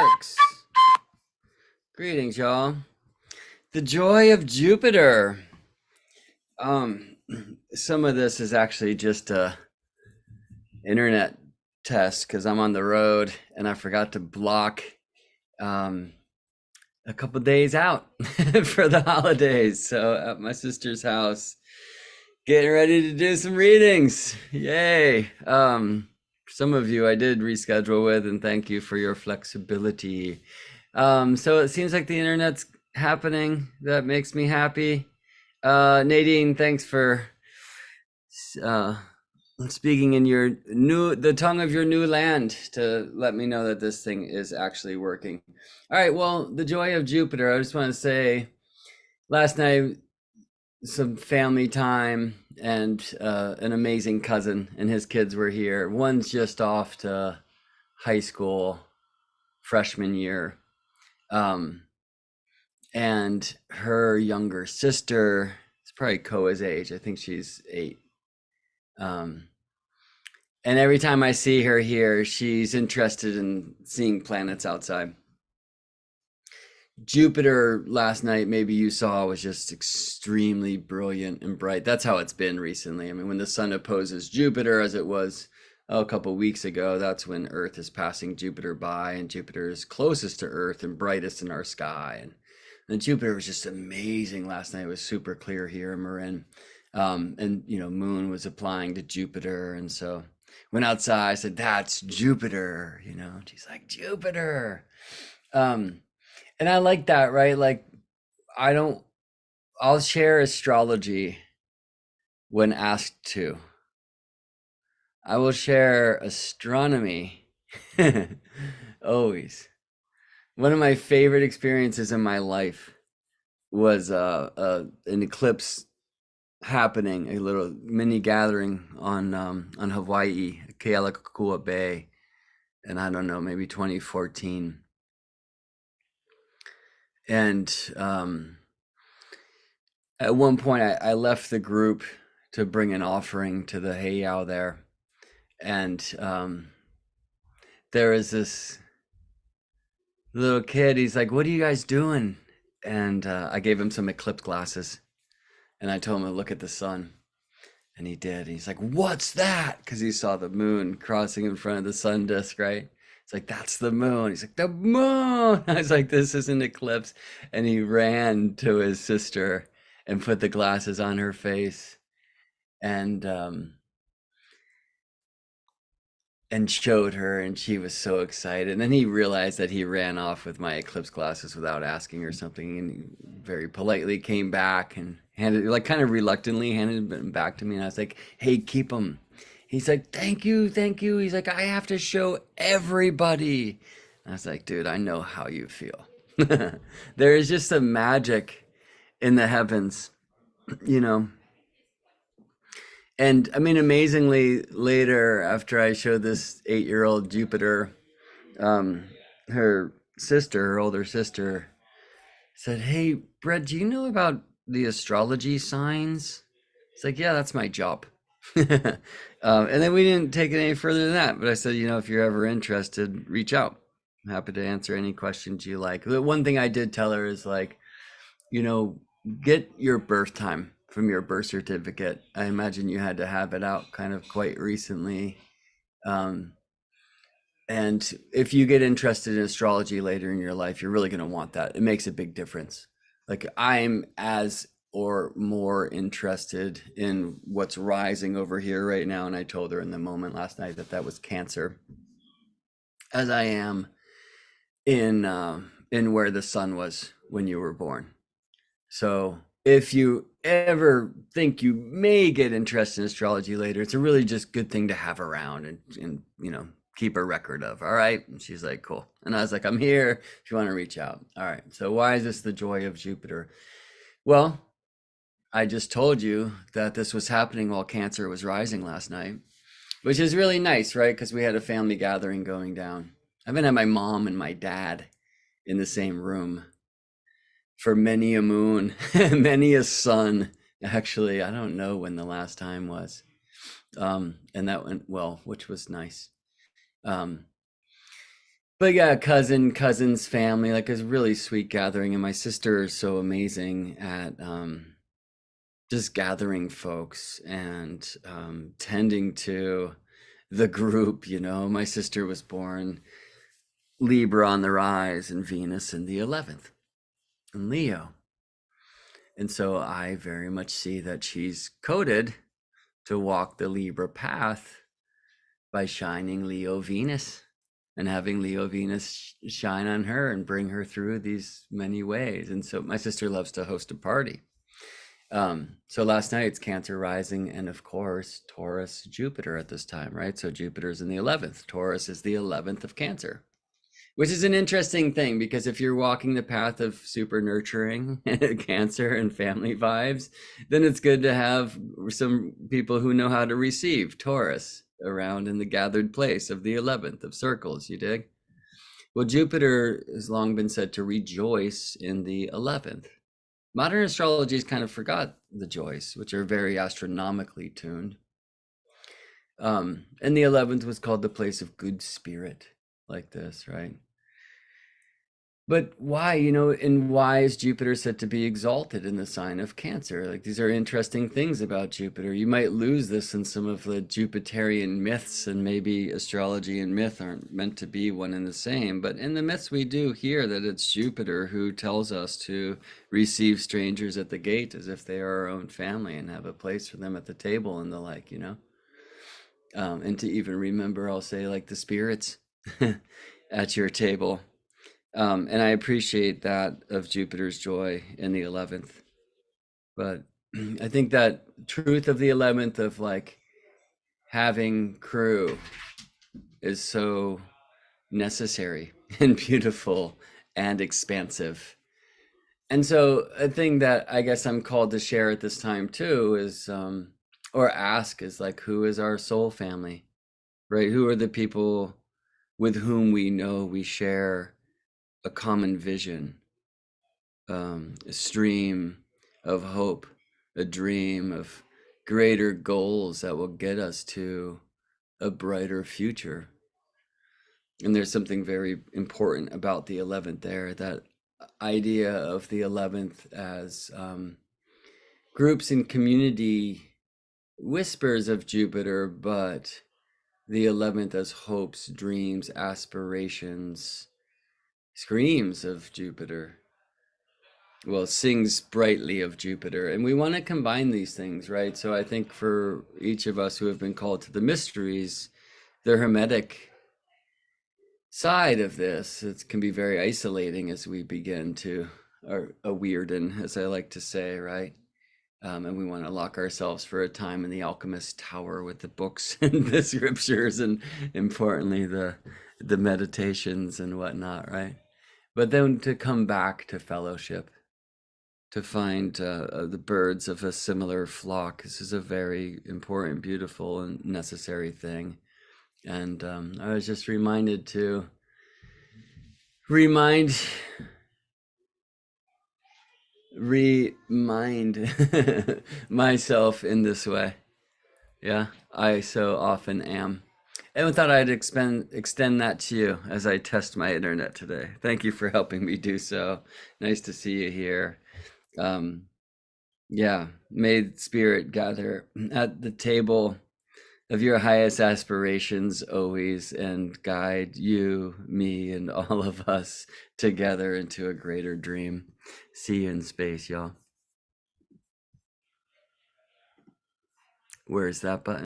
works. Greetings, y'all. The joy of Jupiter. Um, some of this is actually just a internet test because I'm on the road and I forgot to block um, a couple days out for the holidays. So at my sister's house, getting ready to do some readings. Yay! Some of you I did reschedule with, and thank you for your flexibility. So it seems like the internet's happening. That makes me happy. Nadine, thanks for uh, speaking in the tongue of your new land to let me know that this thing is actually working. All right. Well, the joy of Jupiter. I just want to say, last night some family time and an amazing cousin and his kids were here. One's just off to high school freshman year. And her younger sister is probably Koa's age. I think she's 8. Um, and every time I see her here, she's interested in seeing planets outside. Jupiter last night, maybe you saw, was just extremely brilliant and bright. That's how it's been recently. I mean, when the sun opposes Jupiter, as it was a couple weeks ago, that's when Earth is passing Jupiter by, and Jupiter is closest to Earth and brightest in our sky. And Jupiter was just amazing last night. It was super clear here in Marin. And Moon was applying to Jupiter, and so went outside. I said, "That's Jupiter," And she's like, "Jupiter." And I like that, right? Like, I'll share astrology when asked to. I will share astronomy always. One of my favorite experiences in my life was an eclipse happening, a little mini gathering on Hawaii, Kealakekua Bay, and I don't know, maybe 2014. And at one point, I left the group to bring an offering to the heiau there, and there was this little kid. He's like, "What are you guys doing?" And I gave him some eclipse glasses, and I told him to look at the sun, and he did. He's like, "What's that?" Because he saw the moon crossing in front of the sun disk, right? It's like, "That's the moon." He's like, "The moon." I was like, "This is an eclipse." And he ran to his sister and put the glasses on her face and showed her, and she was so excited. And then he realized that he ran off with my eclipse glasses without asking or something, and he very politely came back and handed, like, kind of reluctantly handed them back to me. And I was like, "Hey, keep them." He's like, "Thank you, thank you." He's like, "I have to show everybody." And I was like, "Dude, I know how you feel." There is just a magic in the heavens, you know. And I mean, amazingly, later, after I showed this 8-year-old Jupiter, um, her older sister, said, "Hey, Brett, do you know about the astrology signs?" It's like, "Yeah, that's my job." And then we didn't take it any further than that. But I said, "If you're ever interested, reach out. I'm happy to answer any questions you like." The one thing I did tell her is, like, you know, get your birth time from your birth certificate. I imagine you had to have it out kind of quite recently. Um, and if you get interested in astrology later in your life, you're really going to want that. It makes a big difference. Like, I'm as or more interested in what's rising over here right now. And I told her in the moment last night that was Cancer, as I am in where the sun was when you were born. So if you ever think you may get interested in astrology later, it's a really just good thing to have around and keep a record of. All right. And she's like, "Cool." And I was like, "I'm here if you want to reach out." All right. So why is this the joy of Jupiter? Well, I just told you that this was happening while Cancer was rising last night, which is really nice, right? Because we had a family gathering going down. I haven't had my mom and my dad in the same room for many a moon, many a sun. Actually, I don't know when the last time was. And that went well, which was nice. Um, But yeah, cousins, family, like it's a really sweet gathering. And my sister is so amazing at just gathering folks and tending to the group. My sister was born Libra on the rise and Venus in the 11th in Leo. And so I very much see that she's coded to walk the Libra path by shining Leo Venus and having Leo Venus shine on her and bring her through these many ways. And so my sister loves to host a party. So last night it's Cancer rising and of course Taurus Jupiter at this time, right? So Jupiter's in the 11th. Taurus is the 11th of Cancer. Which is an interesting thing because if you're walking the path of super nurturing Cancer and family vibes, then it's good to have some people who know how to receive Taurus around in the gathered place of the 11th of circles, you dig? Well, Jupiter has long been said to rejoice in the 11th. Modern astrology has kind of forgot the joys, which are very astronomically tuned. And the 11th was called the place of good spirit, like this, right? But why, and why is Jupiter said to be exalted in the sign of Cancer? Like these are interesting things about Jupiter. You might lose this in some of the Jupiterian myths, and maybe astrology and myth aren't meant to be one and the same. But in the myths, we do hear that it's Jupiter who tells us to receive strangers at the gate as if they are our own family and have a place for them at the table and the like. And to even remember, I'll say, like the spirits at your table. And I appreciate that of Jupiter's joy in the 11th. But I think that truth of the 11th of like having crew is so necessary and beautiful and expansive. And so a thing that I guess I'm called to share at this time too is, or ask is like, who is our soul family, right? Who are the people with whom we know we share a common vision, a stream of hope, a dream of greater goals that will get us to a brighter future. And there's something very important about the 11th there, that idea of the 11th as groups and community whispers of Jupiter, but the 11th as hopes, dreams, aspirations, screams of Jupiter. Well, sings brightly of Jupiter. And we want to combine these things, right? So I think for each of us who have been called to the mysteries, the Hermetic side of this, it can be very isolating as we begin to, or a weirden, as I like to say, right? And we want to lock ourselves for a time in the alchemist tower with the books and the scriptures, and importantly the meditations and whatnot, right? But then to come back to fellowship, to find the birds of a similar flock. This is a very important, beautiful, and necessary thing. And I was just reminded to remind myself in this way. Yeah, I so often am. And I thought I'd extend that to you as I test my internet today. Thank you for helping me do so. Nice to see you here. Um, Yeah, may spirit gather at the table of your highest aspirations always and guide you, me, and all of us together into a greater dream. See you in space, y'all. Where's that button?